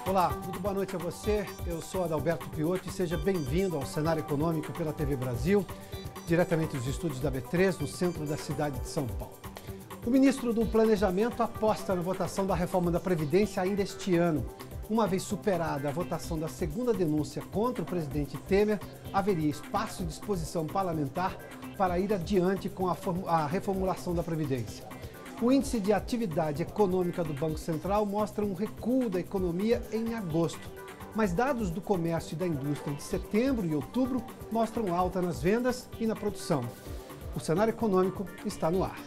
Olá, muito boa noite a você. Eu sou Adalberto Piotto e seja bem-vindo ao Cenário Econômico pela TV Brasil, diretamente dos estúdios da B3, no centro da cidade de São Paulo. O ministro do Planejamento aposta na votação da reforma da Previdência ainda este ano. Uma vez superada a votação da segunda denúncia contra o presidente Temer, haveria espaço e disposição parlamentar para ir adiante com a reformulação da Previdência. O índice de atividade econômica do Banco Central mostra um recuo da economia em agosto, mas dados do comércio e da indústria de setembro e outubro mostram alta nas vendas e na produção. O cenário econômico está no ar.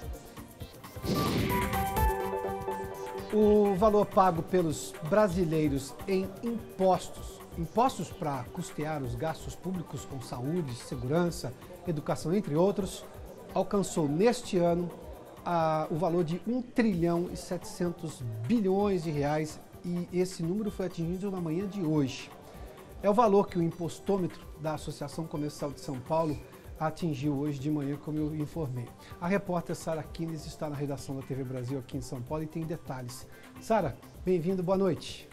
O valor pago pelos brasileiros em impostos para custear os gastos públicos com saúde, segurança, educação, entre outros, alcançou neste ano o valor de 1 trilhão e 700 bilhões de reais e esse número foi atingido na manhã de hoje. É o valor que o impostômetro da Associação Comercial de São Paulo atingiu hoje de manhã, como eu informei. A repórter Sara Kines está na redação da TV Brasil aqui em São Paulo e tem detalhes. Sara, bem-vindo, boa noite.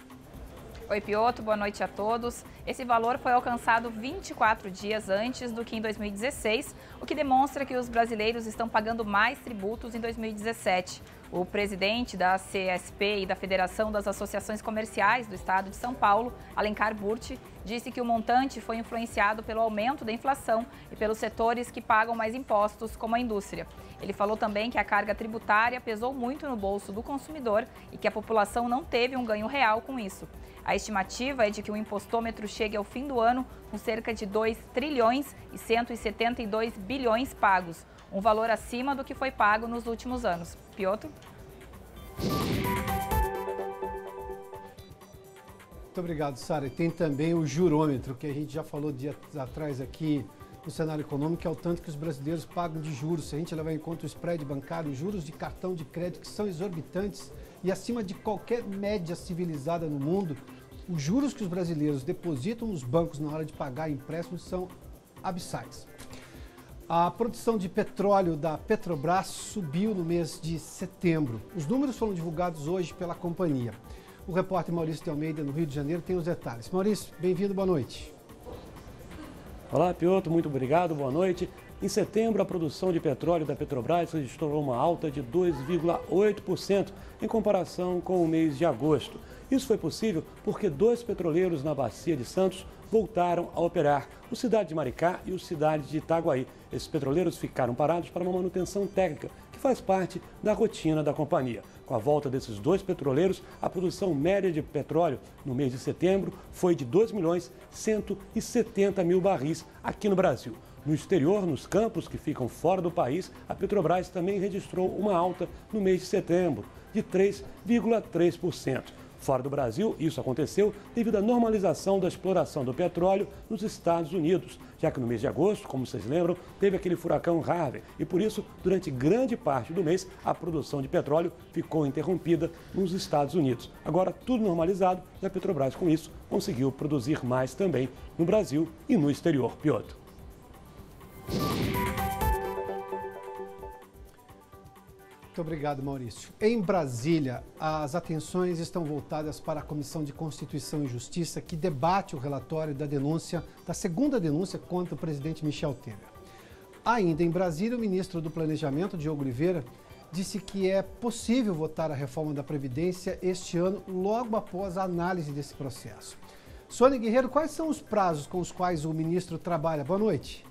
Oi, Piotto, boa noite a todos. Esse valor foi alcançado 24 dias antes do que em 2016, o que demonstra que os brasileiros estão pagando mais tributos em 2017. O presidente da CSP e da Federação das Associações Comerciais do Estado de São Paulo, Alencar Burti, disse que o montante foi influenciado pelo aumento da inflação e pelos setores que pagam mais impostos, como a indústria. Ele falou também que a carga tributária pesou muito no bolso do consumidor e que a população não teve um ganho real com isso. A estimativa é de que o impostômetro chegue ao fim do ano com cerca de 2 trilhões e 172 bilhões pagos, um valor acima do que foi pago nos últimos anos. Piotto? Muito obrigado, Sara. E tem também o jurômetro, que a gente já falou dias atrás aqui no cenário econômico, que é o tanto que os brasileiros pagam de juros. Se a gente levar em conta o spread bancário, os juros de cartão de crédito, que são exorbitantes e acima de qualquer média civilizada no mundo, os juros que os brasileiros depositam nos bancos na hora de pagar empréstimos são abissais. A produção de petróleo da Petrobras subiu no mês de setembro. Os números foram divulgados hoje pela companhia. O repórter Maurício de Almeida, no Rio de Janeiro, tem os detalhes. Maurício, bem-vindo, boa noite. Olá, Piotto, muito obrigado, boa noite. Em setembro, a produção de petróleo da Petrobras registrou uma alta de 2,8% em comparação com o mês de agosto. Isso foi possível porque 2 petroleiros na Bacia de Santos voltaram a operar, o Cidade de Maricá e o Cidade de Itaguaí. Esses petroleiros ficaram parados para uma manutenção técnica, que faz parte da rotina da companhia. Com a volta desses 2 petroleiros, a produção média de petróleo no mês de setembro foi de 2.170.000 barris aqui no Brasil. No exterior, nos campos que ficam fora do país, a Petrobras também registrou uma alta no mês de setembro, de 3,3%. Fora do Brasil, isso aconteceu devido à normalização da exploração do petróleo nos Estados Unidos, já que no mês de agosto, como vocês lembram, teve aquele furacão Harvey e por isso, durante grande parte do mês, a produção de petróleo ficou interrompida nos Estados Unidos. Agora, tudo normalizado e a Petrobras, com isso, conseguiu produzir mais também no Brasil e no exterior. Piotto. Muito obrigado, Maurício. Em Brasília, as atenções estão voltadas para a Comissão de Constituição e Justiça, que debate o relatório da segunda denúncia contra o presidente Michel Temer. Ainda em Brasília, o ministro do Planejamento, Diogo Oliveira, disse que é possível votar a reforma da Previdência este ano, logo após a análise desse processo. Sônia Guerreiro, quais são os prazos com os quais o ministro trabalha? Boa noite.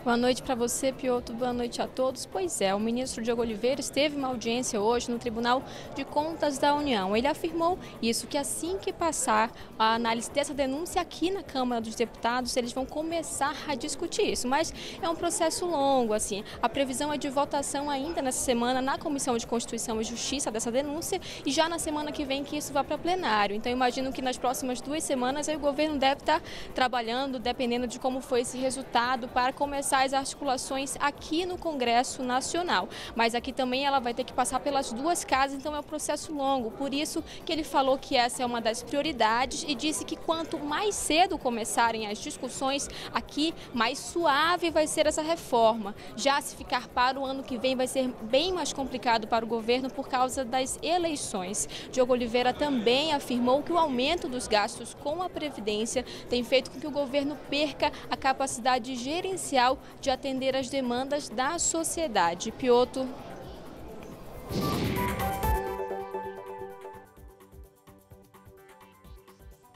Boa noite para você, Piotto. Boa noite a todos. Pois é, o ministro Diogo Oliveira esteve em uma audiência hoje no Tribunal de Contas da União. Ele afirmou isso, que assim que passar a análise dessa denúncia aqui na Câmara dos Deputados, eles vão começar a discutir isso. Mas é um processo longo, assim. A previsão é de votação ainda nessa semana na Comissão de Constituição e Justiça dessa denúncia e já na semana que vem que isso vá para plenário. Então, imagino que nas próximas 2 semanas aí o governo deve estar trabalhando, dependendo de como foi esse resultado, para começar começar as articulações aqui no Congresso Nacional. Mas aqui também ela vai ter que passar pelas duas casas, então é um processo longo. Por isso que ele falou que essa é uma das prioridades e disse que quanto mais cedo começarem as discussões aqui, mais suave vai ser essa reforma. Já se ficar para o ano que vem vai ser bem mais complicado para o governo por causa das eleições. Diogo Oliveira também afirmou que o aumento dos gastos com a Previdência tem feito com que o governo perca a capacidade gerencial de atender às demandas da sociedade. Piotr.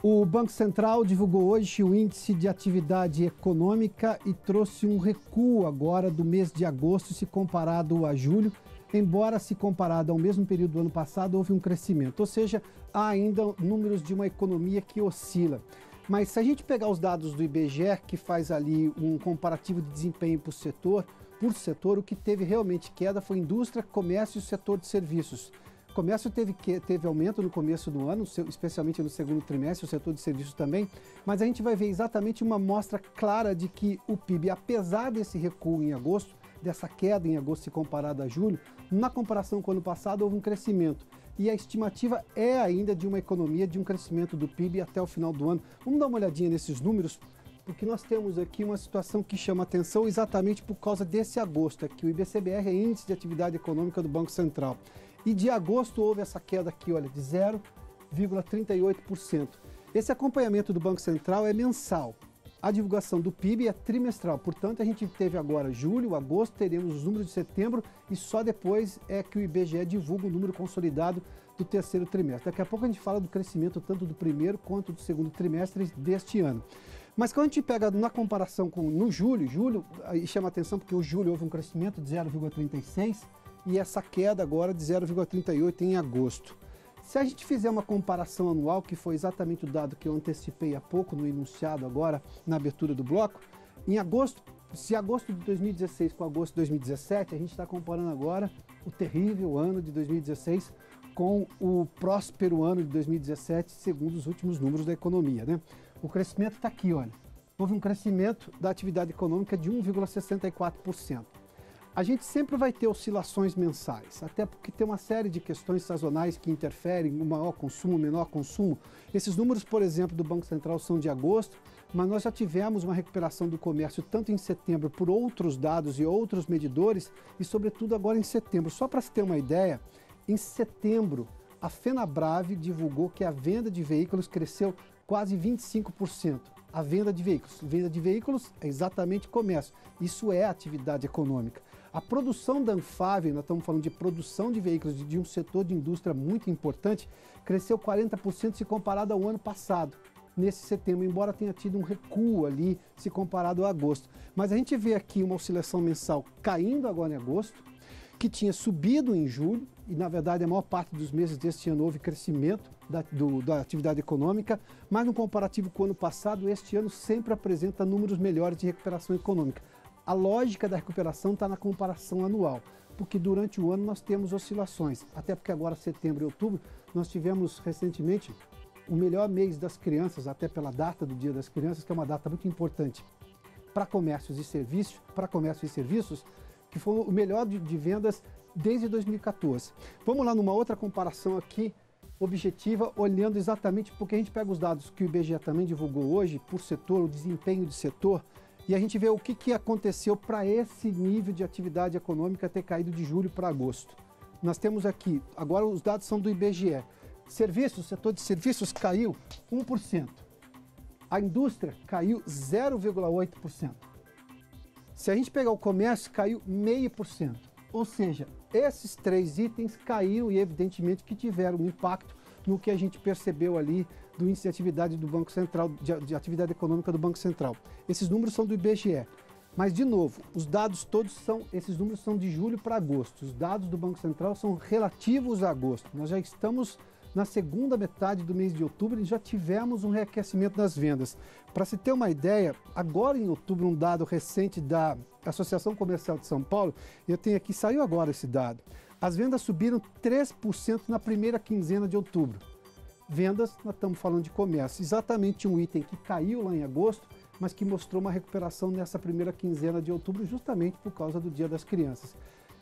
O Banco Central divulgou hoje o índice de atividade econômica e trouxe um recuo agora do mês de agosto se comparado a julho, embora se comparado ao mesmo período do ano passado houve um crescimento, ou seja, há ainda números de uma economia que oscila. Mas se a gente pegar os dados do IBGE, que faz ali um comparativo de desempenho por setor, o que teve realmente queda foi indústria, comércio e o setor de serviços. O comércio teve aumento no começo do ano, especialmente no segundo trimestre, o setor de serviços também, mas a gente vai ver exatamente uma amostra clara de que o PIB, apesar desse recuo em agosto, dessa queda em agosto se comparado a julho, na comparação com o ano passado houve um crescimento. E a estimativa é ainda de uma economia, de um crescimento do PIB até o final do ano. Vamos dar uma olhadinha nesses números, porque nós temos aqui uma situação que chama atenção exatamente por causa desse agosto aqui. O IBCBR é Índice de Atividade Econômica do Banco Central. E de agosto houve essa queda aqui, olha, de 0,38%. Esse acompanhamento do Banco Central é mensal. A divulgação do PIB é trimestral. Portanto, a gente teve agora julho, agosto, teremos os números de setembro e só depois é que o IBGE divulga o número consolidado do terceiro trimestre. Daqui a pouco a gente fala do crescimento tanto do primeiro quanto do segundo trimestre deste ano. Mas quando a gente pega na comparação com no julho, aí chama atenção porque o julho houve um crescimento de 0,36%, e essa queda agora de 0,38 em agosto. Se a gente fizer uma comparação anual, que foi exatamente o dado que eu antecipei há pouco no enunciado agora, na abertura do bloco, em agosto, se agosto de 2016 com agosto de 2017, a gente está comparando agora o terrível ano de 2016 com o próspero ano de 2017, segundo os últimos números da economia, né? O crescimento está aqui, olha. Houve um crescimento da atividade econômica de 1,64%. A gente sempre vai ter oscilações mensais, até porque tem uma série de questões sazonais que interferem no maior consumo, menor consumo. Esses números, por exemplo, do Banco Central são de agosto, mas nós já tivemos uma recuperação do comércio tanto em setembro por outros dados e outros medidores e, sobretudo, agora em setembro. Só para se ter uma ideia, em setembro, a Fenabrave divulgou que a venda de veículos cresceu quase 25%. A venda de veículos é exatamente comércio, isso é atividade econômica. A produção da Anfavea, nós estamos falando de produção de veículos de um setor de indústria muito importante, cresceu 40% se comparado ao ano passado, nesse setembro, embora tenha tido um recuo ali se comparado a agosto. Mas a gente vê aqui uma oscilação mensal caindo agora em agosto, que tinha subido em julho, e na verdade a maior parte dos meses deste ano houve crescimento da atividade econômica, mas no comparativo com o ano passado, este ano sempre apresenta números melhores de recuperação econômica. A lógica da recuperação está na comparação anual, porque durante o ano nós temos oscilações, até porque agora setembro e outubro nós tivemos recentemente o melhor mês das crianças, até pela data do Dia das Crianças, que é uma data muito importante para comércios e serviços, que foi o melhor de vendas desde 2014. Vamos lá numa outra comparação aqui, objetiva, olhando exatamente porque a gente pega os dados que o IBGE também divulgou hoje, por setor, o desempenho de setor, e a gente vê o que aconteceu para esse nível de atividade econômica ter caído de julho para agosto. Nós temos aqui, agora os dados são do IBGE, serviços, o setor de serviços caiu 1%, a indústria caiu 0,8%. Se a gente pegar o comércio, caiu 0,5%. Ou seja, esses três itens caíram e evidentemente que tiveram um impacto no que a gente percebeu ali do índice de atividade do Banco Central, de atividade econômica do Banco Central. Esses números são do IBGE. Mas, de novo, os dados todos esses números são de julho para agosto. Os dados do Banco Central são relativos a agosto. Nós já estamos na segunda metade do mês de outubro e já tivemos um reaquecimento das vendas. Para se ter uma ideia, agora em outubro, um dado recente da Associação Comercial de São Paulo, eu tenho aqui, saiu agora esse dado. As vendas subiram 3% na primeira quinzena de outubro. Vendas, nós estamos falando de comércio, exatamente um item que caiu lá em agosto, mas que mostrou uma recuperação nessa primeira quinzena de outubro, justamente por causa do Dia das Crianças.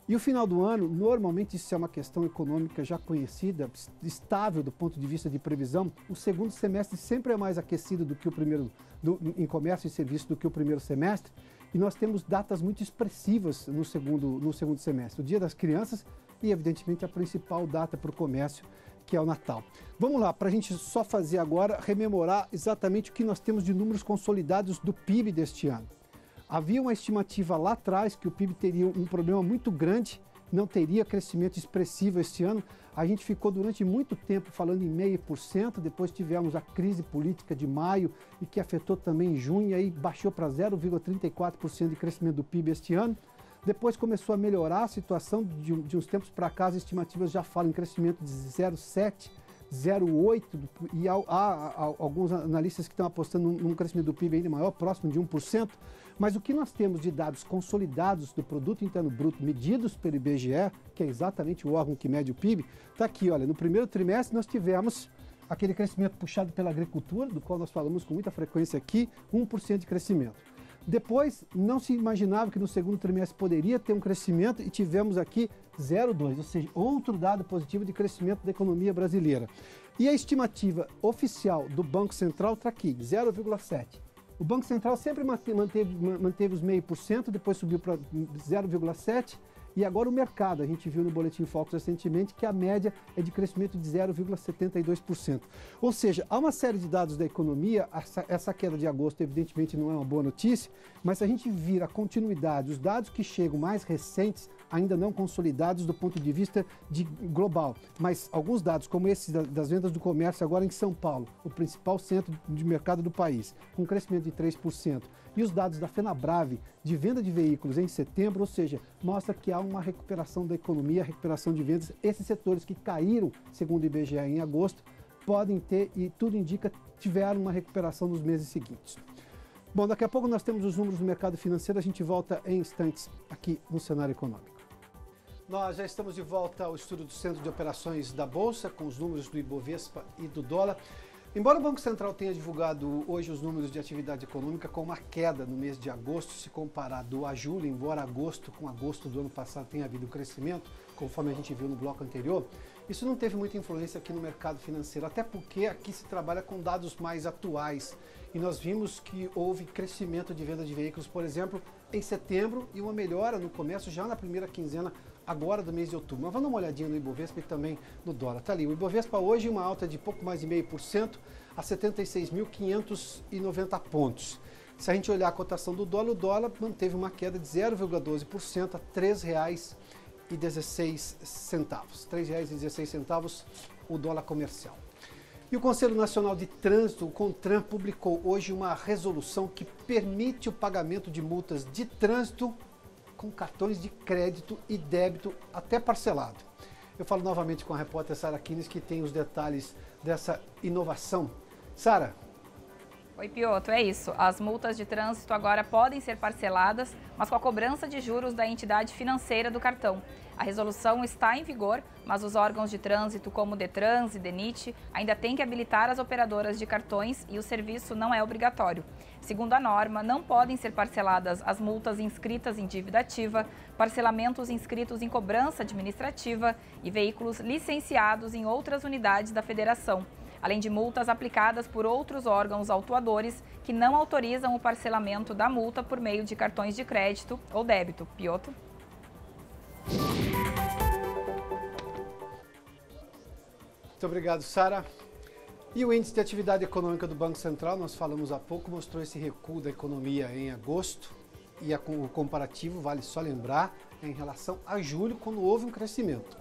E o final do ano, normalmente isso é uma questão econômica já conhecida, estável do ponto de vista de previsão. O segundo semestre sempre é mais aquecido do que o primeiro, em comércio e serviço, do que o primeiro semestre. E nós temos datas muito expressivas no segundo semestre. O Dia das Crianças e, evidentemente, a principal data para o comércio, que é o Natal. Vamos lá, para a gente só fazer agora, rememorar exatamente o que nós temos de números consolidados do PIB deste ano. Havia uma estimativa lá atrás que o PIB teria um problema muito grande, não teria crescimento expressivo este ano. A gente ficou durante muito tempo falando em 0,5%, depois tivemos a crise política de maio e que afetou também em junho, e aí baixou para 0,34% de crescimento do PIB este ano. Depois começou a melhorar a situação, de uns tempos para cá as estimativas já falam em crescimento de 0,7%, 0,8%, e há alguns analistas que estão apostando num crescimento do PIB ainda maior, próximo de 1%. Mas o que nós temos de dados consolidados do Produto Interno Bruto medidos pelo IBGE, que é exatamente o órgão que mede o PIB, está aqui, olha, no primeiro trimestre nós tivemos aquele crescimento puxado pela agricultura, do qual nós falamos com muita frequência aqui, 1% de crescimento. Depois, não se imaginava que no segundo trimestre poderia ter um crescimento e tivemos aqui 0,2%, ou seja, outro dado positivo de crescimento da economia brasileira. E a estimativa oficial do Banco Central está aqui, 0,7%. O Banco Central sempre manteve os 0,5%, depois subiu para 0,7%, e agora o mercado, a gente viu no Boletim Focus recentemente que a média é de crescimento de 0,72%. Ou seja, há uma série de dados da economia, essa queda de agosto evidentemente não é uma boa notícia, mas se a gente vir a continuidade, os dados que chegam mais recentes, ainda não consolidados do ponto de vista global, mas alguns dados como esse das vendas do comércio agora em São Paulo, o principal centro de mercado do país, com crescimento de 3%, e os dados da FenaBrave de venda de veículos em setembro, ou seja, mostra que há uma recuperação da economia, recuperação de vendas. Esses setores que caíram, segundo o IBGE, em agosto, podem ter, e tudo indica, tiveram uma recuperação nos meses seguintes. Bom, daqui a pouco nós temos os números do mercado financeiro, a gente volta em instantes aqui no Cenário Econômico. Nós já estamos de volta ao estudo do Centro de Operações da Bolsa, com os números do Ibovespa e do dólar. Embora o Banco Central tenha divulgado hoje os números de atividade econômica com uma queda no mês de agosto, se comparado a julho, embora agosto com agosto do ano passado tenha havido crescimento, conforme a gente viu no bloco anterior, isso não teve muita influência aqui no mercado financeiro, até porque aqui se trabalha com dados mais atuais. E nós vimos que houve crescimento de venda de veículos, por exemplo, em setembro, e uma melhora no comércio já na primeira quinzena agora do mês de outubro. Mas vamos dar uma olhadinha no Ibovespa e também no dólar. Está ali, o Ibovespa hoje uma alta de pouco mais de 0,5% a 76.590 pontos. Se a gente olhar a cotação do dólar, o dólar manteve uma queda de 0,12% a R$ 3,16. R$ 3,16 o dólar comercial. E o Conselho Nacional de Trânsito, o CONTRAN, publicou hoje uma resolução que permite o pagamento de multas de trânsito com cartões de crédito e débito até parcelado. Eu falo novamente com a repórter Sara Kines, que tem os detalhes dessa inovação. Sara. Oi, Pioto, é isso. As multas de trânsito agora podem ser parceladas, mas com a cobrança de juros da entidade financeira do cartão. A resolução está em vigor, mas os órgãos de trânsito como o Detrans e DENIT ainda têm que habilitar as operadoras de cartões e o serviço não é obrigatório. Segundo a norma, não podem ser parceladas as multas inscritas em dívida ativa, parcelamentos inscritos em cobrança administrativa e veículos licenciados em outras unidades da federação, além de multas aplicadas por outros órgãos autuadores que não autorizam o parcelamento da multa por meio de cartões de crédito ou débito. Pioto? Muito obrigado, Sara. E o índice de atividade econômica do Banco Central, nós falamos há pouco, mostrou esse recuo da economia em agosto. E o comparativo, vale só lembrar, é em relação a julho, quando houve um crescimento.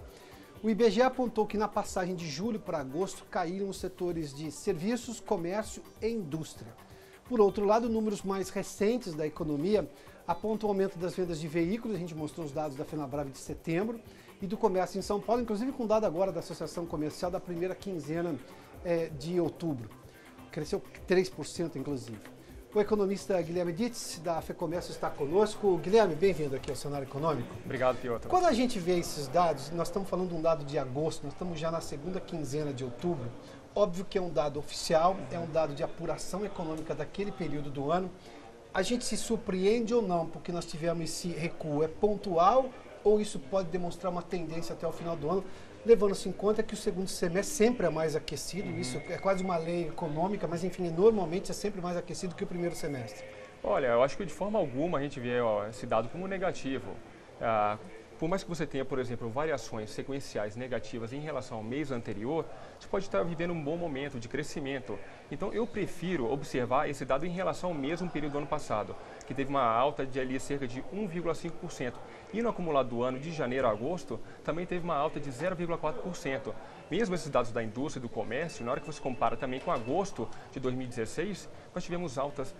O IBGE apontou que na passagem de julho para agosto caíram os setores de serviços, comércio e indústria. Por outro lado, números mais recentes da economia apontam o aumento das vendas de veículos, a gente mostrou os dados da FenaBrave de setembro, e do comércio em São Paulo, inclusive com dado agora da Associação Comercial da primeira quinzena de outubro. Cresceu 3%, inclusive. O economista Guilherme Dietz, da FEComércio, está conosco. Guilherme, bem-vindo aqui ao Cenário Econômico. Obrigado, Piotr. Quando a gente vê esses dados, nós estamos falando de um dado de agosto, nós estamos já na segunda quinzena de outubro, Óbvio que é um dado oficial, é um dado de apuração econômica daquele período do ano. A gente se surpreende ou não, porque nós tivemos esse recuo, é pontual ou isso pode demonstrar uma tendência até o final do ano, levando-se em conta que o segundo semestre sempre é mais aquecido, isso é quase uma lei econômica, mas enfim, normalmente é sempre mais aquecido que o primeiro semestre. Olha, eu acho que de forma alguma a gente vê esse dado como negativo. Por mais que você tenha, por exemplo, variações sequenciais negativas em relação ao mês anterior, você pode estar vivendo um bom momento de crescimento. Então, eu prefiro observar esse dado em relação ao mesmo período do ano passado, que teve uma alta de ali cerca de 1,5%. E no acumulado do ano, de janeiro a agosto, também teve uma alta de 0,4%. Mesmo esses dados da indústria e do comércio, na hora que você compara também com agosto de 2016, nós tivemos altas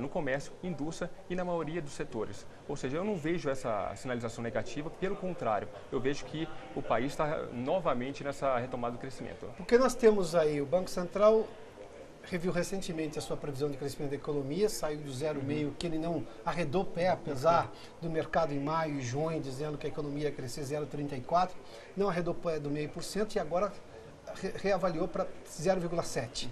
no comércio, indústria e na maioria dos setores. Ou seja, eu não vejo essa sinalização negativa, pelo contrário, eu vejo que o país está novamente nessa retomada do crescimento. Porque nós temos aí, o Banco Central reviu recentemente a sua previsão de crescimento da economia, saiu do 0,5%, que ele não arredou pé, apesar do mercado em maio e junho dizendo que a economia ia crescer 0,34%, não arredou pé do 0,5% e agora reavaliou para 0,7%.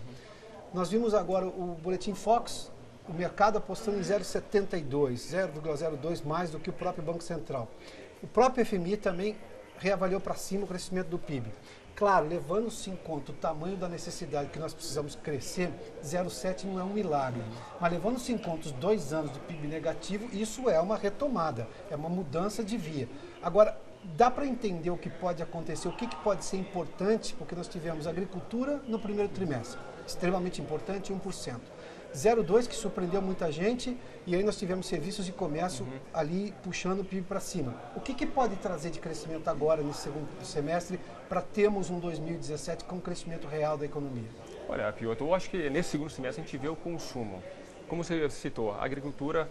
Nós vimos agora o Boletim Fox, o mercado apostando em 0,72%, 0,02% mais do que o próprio Banco Central. O próprio FMI também reavaliou para cima o crescimento do PIB. Claro, levando-se em conta o tamanho da necessidade que nós precisamos crescer, 0,7 não é um milagre. Mas levando-se em conta os 2 anos de PIB negativo, isso é uma retomada, é uma mudança de via. Agora, dá para entender o que pode acontecer, o que pode ser importante, porque nós tivemos agricultura no primeiro trimestre, extremamente importante, 1%. 0,2 que surpreendeu muita gente, e aí nós tivemos serviços de comércio ali puxando o PIB para cima. O que pode trazer de crescimento agora nesse segundo semestre para termos um 2017 com crescimento real da economia? Olha, Piotr, eu acho que nesse segundo semestre a gente vê o consumo. Como você citou, a agricultura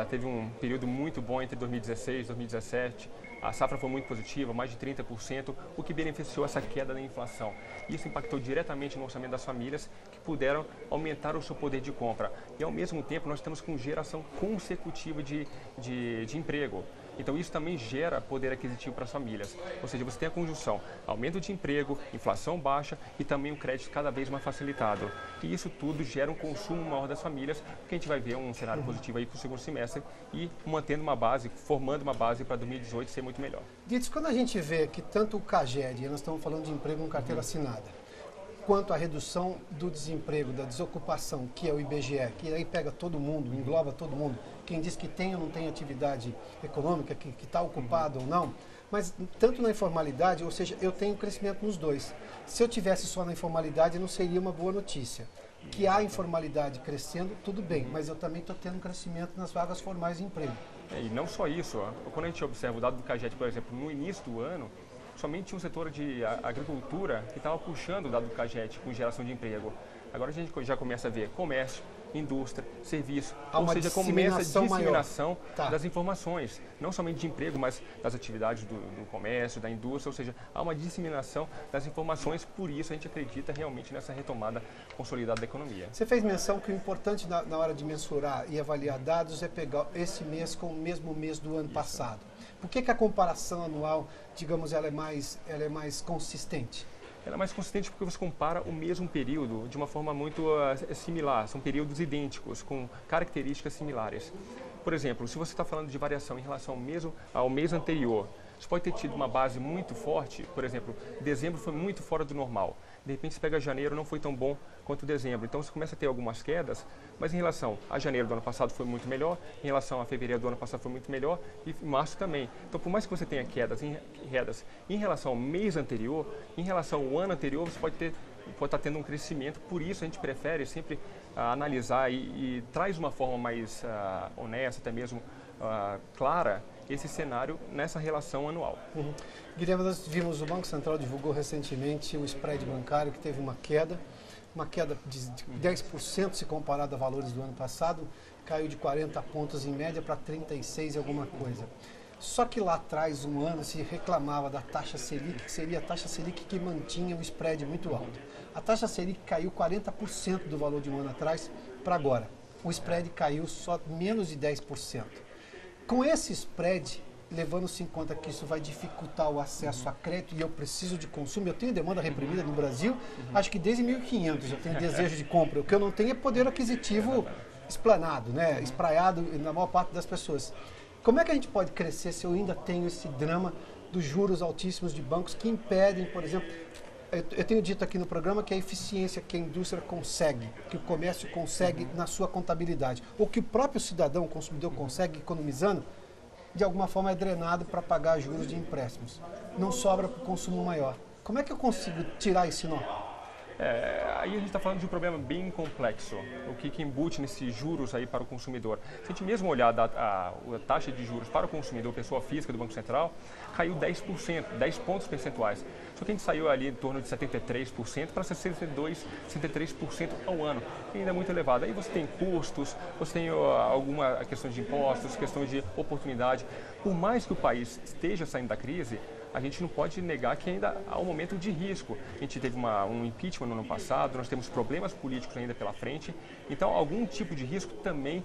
teve um período muito bom entre 2016 e 2017. A safra foi muito positiva, mais de 30%, o que beneficiou essa queda da inflação. Isso impactou diretamente no orçamento das famílias, que puderam aumentar o seu poder de compra. E, ao mesmo tempo, nós estamos com geração consecutiva de emprego. Então, isso também gera poder aquisitivo para as famílias. Ou seja, você tem a conjunção, aumento de emprego, inflação baixa e também o crédito cada vez mais facilitado. E isso tudo gera um consumo maior das famílias, porque a gente vai ver um cenário positivo aí para o segundo semestre e mantendo uma base, formando uma base para 2018 ser muito melhor. Dites, quando a gente vê que tanto o CAGED, nós estamos falando de emprego com carteira assinada, quanto a redução do desemprego, da desocupação, que é o IBGE, que aí pega todo mundo, engloba todo mundo, quem diz que tem ou não tem atividade econômica, que está ocupado ou não, mas tanto na informalidade, ou seja, eu tenho crescimento nos dois. Se eu tivesse só na informalidade, não seria uma boa notícia. Que há informalidade crescendo, tudo bem, mas eu também estou tendo um crescimento nas vagas formais de emprego. E não só isso, quando a gente observa o dado do CAGED, por exemplo, no início do ano, somente um setor de agricultura que estava puxando o dado do CAGED com geração de emprego. Agora a gente já começa a ver comércio, indústria, serviço, ou seja, começa a disseminação das informações, não somente de emprego, mas das atividades do comércio, da indústria, ou seja, há uma disseminação das informações, por isso a gente acredita realmente nessa retomada consolidada da economia. Você fez menção que o importante na hora de mensurar e avaliar dados é pegar esse mês com o mesmo mês do ano passado. Por que a comparação anual, digamos, ela é mais consistente? Ela é mais consistente porque você compara o mesmo período de uma forma muito similar, são períodos idênticos, com características similares. Por exemplo, se você está falando de variação em relação ao mês anterior, você pode ter tido uma base muito forte, por exemplo, dezembro foi muito fora do normal. De repente você pega janeiro, não foi tão bom quanto dezembro. Então você começa a ter algumas quedas, mas em relação a janeiro do ano passado foi muito melhor, em relação a fevereiro do ano passado foi muito melhor e março também. Então por mais que você tenha quedas em relação ao mês anterior, em relação ao ano anterior, você pode estar tendo um crescimento. Por isso a gente prefere sempre analisar e traz uma forma mais honesta, até mesmo clara, esse cenário nessa relação anual. Guilherme, nós vimos, o Banco Central divulgou recentemente o spread bancário que teve uma queda de 10% se comparado a valores do ano passado, caiu de 40 pontos em média para 36 e alguma coisa. Só que lá atrás, um ano, se reclamava da taxa Selic, que seria a taxa Selic que mantinha o spread muito alto. A taxa Selic caiu 40% do valor de um ano atrás para agora. O spread caiu só menos de 10%. Com esse spread, levando-se em conta que isso vai dificultar o acesso a crédito e eu preciso de consumo, eu tenho demanda reprimida no Brasil, acho que desde 1500 eu tenho desejo de compra. O que eu não tenho é poder aquisitivo esplanado, né? Espraiado na maior parte das pessoas. Como é que a gente pode crescer se eu ainda tenho esse drama dos juros altíssimos de bancos que impedem, por exemplo, eu tenho dito aqui no programa que a eficiência que a indústria consegue, que o comércio consegue na sua contabilidade, ou que o próprio cidadão, o consumidor consegue economizando, de alguma forma é drenado para pagar juros de empréstimos. Não sobra para o consumo maior. Como é que eu consigo tirar esse nó? Aí a gente está falando de um problema bem complexo, o que embute nesses juros aí para o consumidor. Se a gente mesmo olhar a taxa de juros para o consumidor, pessoa física do Banco Central, caiu 10%, 10 pontos percentuais. Só que a gente saiu ali em torno de 73% para 62%, 63% ao ano, que ainda é muito elevado. Aí você tem custos, você tem alguma questão de impostos, questão de oportunidade. Por mais que o país esteja saindo da crise, a gente não pode negar que ainda há um momento de risco. A gente teve um impeachment no ano passado, nós temos problemas políticos ainda pela frente, então algum tipo de risco também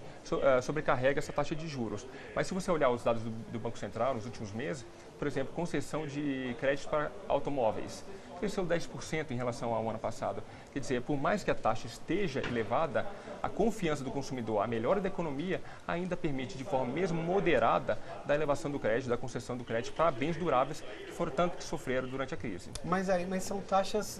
sobrecarrega essa taxa de juros. Mas se você olhar os dados do Banco Central nos últimos meses, por exemplo, concessão de créditos para automóveis, cresceu 10% em relação ao ano passado. Quer dizer, por mais que a taxa esteja elevada, a confiança do consumidor, a melhora da economia, ainda permite de forma mesmo moderada da elevação do crédito, da concessão do crédito para bens duráveis que foram tanto que sofreram durante a crise. Mas são taxas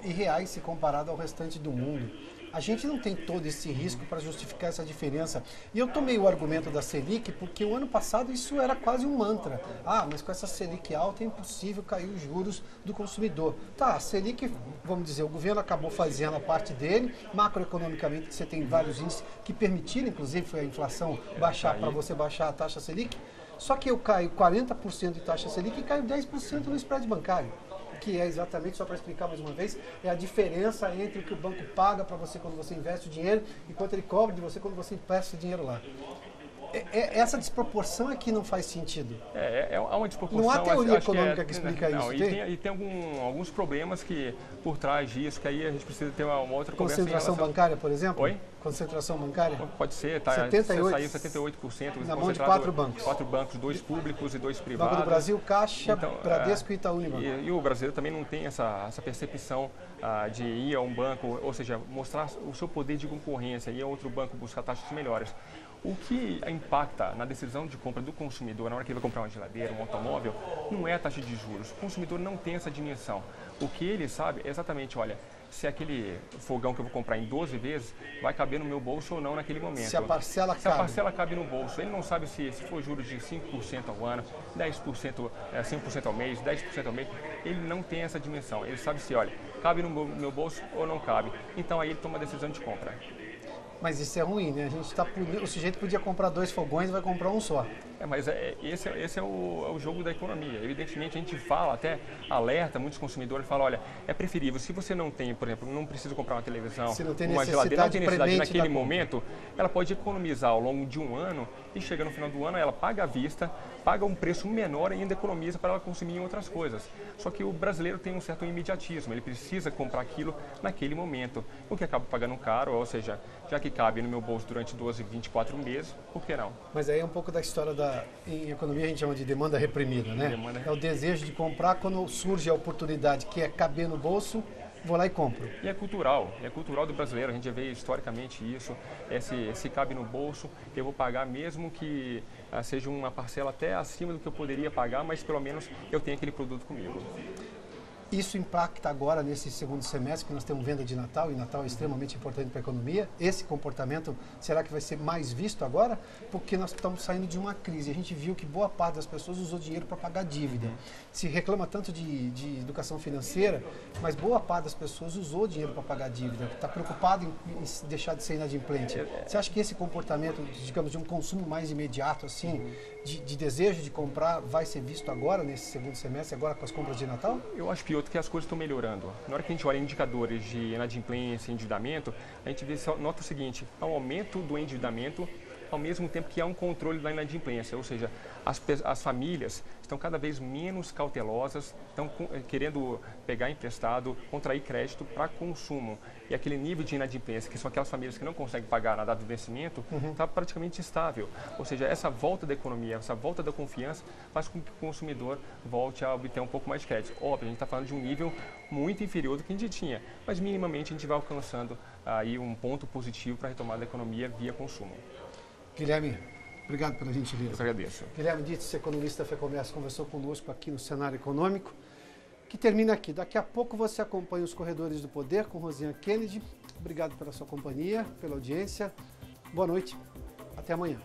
irreais se comparado ao restante do mundo. A gente não tem todo esse risco para justificar essa diferença. E eu tomei o argumento da Selic porque o ano passado isso era quase um mantra. Mas com essa Selic alta é impossível cair os juros do consumidor. Tá, a Selic, vamos dizer, o governo acabou fazendo a parte dele, macroeconomicamente você tem vários índices que permitiram, inclusive foi a inflação baixar para você baixar a taxa Selic. Só que eu caio 40% de taxa Selic e caio 10% no spread bancário. Que é exatamente, só para explicar mais uma vez, é a diferença entre o que o banco paga para você quando você investe o dinheiro e quanto ele cobra de você quando você empresta o dinheiro lá. Essa desproporção é que não faz sentido. Há uma desproporção. Não há teoria econômica que explica isso. E tem alguns problemas que por trás disso, que aí a gente precisa ter uma outra conversa. Concentração bancária, por exemplo? Oi? Concentração bancária? Pode ser, tá? 78, saiu 78%. Na mão de 4 bancos. 4 bancos, 2 públicos e 2 privados. Banco do Brasil, Caixa, Bradesco e Itaú Unibanco. E o brasileiro também não tem essa percepção de ir a um banco, ou seja, mostrar o seu poder de concorrência, ir a outro banco buscar taxas melhores. O que impacta na decisão de compra do consumidor, na hora que ele vai comprar uma geladeira, um automóvel, não é a taxa de juros. O consumidor não tem essa dimensão. O que ele sabe é exatamente, olha, se aquele fogão que eu vou comprar em 12 vezes vai caber no meu bolso ou não naquele momento. Se a parcela cabe. Se a parcela cabe no bolso. Ele não sabe se for juros de 5% ao ano, 10%, 5% ao mês, 10% ao mês. Ele não tem essa dimensão. Ele sabe se, olha, cabe no meu bolso ou não cabe. Então aí ele toma a decisão de compra. Mas isso é ruim, né? O sujeito podia comprar 2 fogões e vai comprar um só. Mas esse é o jogo da economia. Evidentemente, a gente fala, até alerta, muitos consumidores falam, olha, é preferível, se você não tem, por exemplo, não precisa comprar uma televisão, uma geladeira, não tem necessidade naquele momento, ela pode economizar ao longo de um ano e chega no final do ano, ela paga à vista, paga um preço menor e ainda economiza para ela consumir em outras coisas. Só que o brasileiro tem um certo imediatismo, ele precisa comprar aquilo naquele momento, o que acaba pagando caro, ou seja, já que cabe no meu bolso durante 12, 24 meses, por que não? Mas aí é um pouco da história em economia a gente chama de demanda reprimida, né? É o desejo de comprar quando surge a oportunidade que é caber no bolso, vou lá e compro. E é cultural do brasileiro, a gente já vê historicamente isso, se cabe no bolso, eu vou pagar mesmo que seja uma parcela até acima do que eu poderia pagar, mas pelo menos eu tenho aquele produto comigo. Isso impacta agora nesse segundo semestre, que nós temos venda de Natal, e Natal é extremamente importante para a economia. Esse comportamento, será que vai ser mais visto agora? Porque nós estamos saindo de uma crise. A gente viu que boa parte das pessoas usou dinheiro para pagar dívida. Se reclama tanto de educação financeira, mas boa parte das pessoas usou dinheiro para pagar dívida, está preocupado em deixar de ser inadimplente. Você acha que esse comportamento, digamos, de um consumo mais imediato, assim, de desejo de comprar, vai ser visto agora, nesse segundo semestre, agora com as compras de Natal? Eu acho, Piotr, que as coisas estão melhorando. Na hora que a gente olha indicadores de inadimplência e endividamento, a gente nota o seguinte, há um aumento do endividamento ao mesmo tempo que há um controle da inadimplência, ou seja, as famílias estão cada vez menos cautelosas, estão querendo pegar emprestado, contrair crédito para consumo. E aquele nível de inadimplência, que são aquelas famílias que não conseguem pagar na data do vencimento, está praticamente estável. Ou seja, essa volta da economia, essa volta da confiança faz com que o consumidor volte a obter um pouco mais de crédito. Óbvio, a gente está falando de um nível muito inferior do que a gente tinha, mas minimamente a gente vai alcançando aí um ponto positivo para a retomada da economia via consumo. Guilherme, obrigado pela gentileza. Eu agradeço. Guilherme Dietz, economista da FEComércio, conversou conosco aqui no Cenário Econômico, que termina aqui. Daqui a pouco você acompanha os Corredores do Poder com Rosiane Kennedy. Obrigado pela sua companhia, pela audiência. Boa noite. Até amanhã.